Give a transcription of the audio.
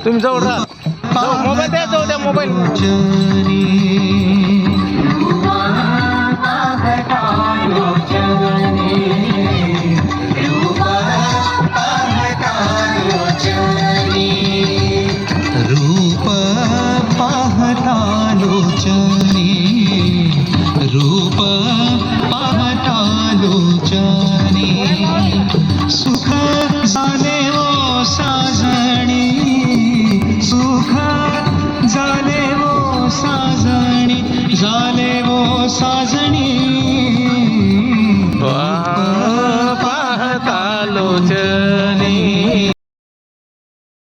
तुम्ही जवळ राहा, मोबाईल द्या, जाऊ द्या मोबाईल. रूप पाहता लोचनी, रूप पाहता लोचनी, सुख झाले वो साजणी, सुख झाले वो साजणी, झाले वो साजणी. पाहता लोचनी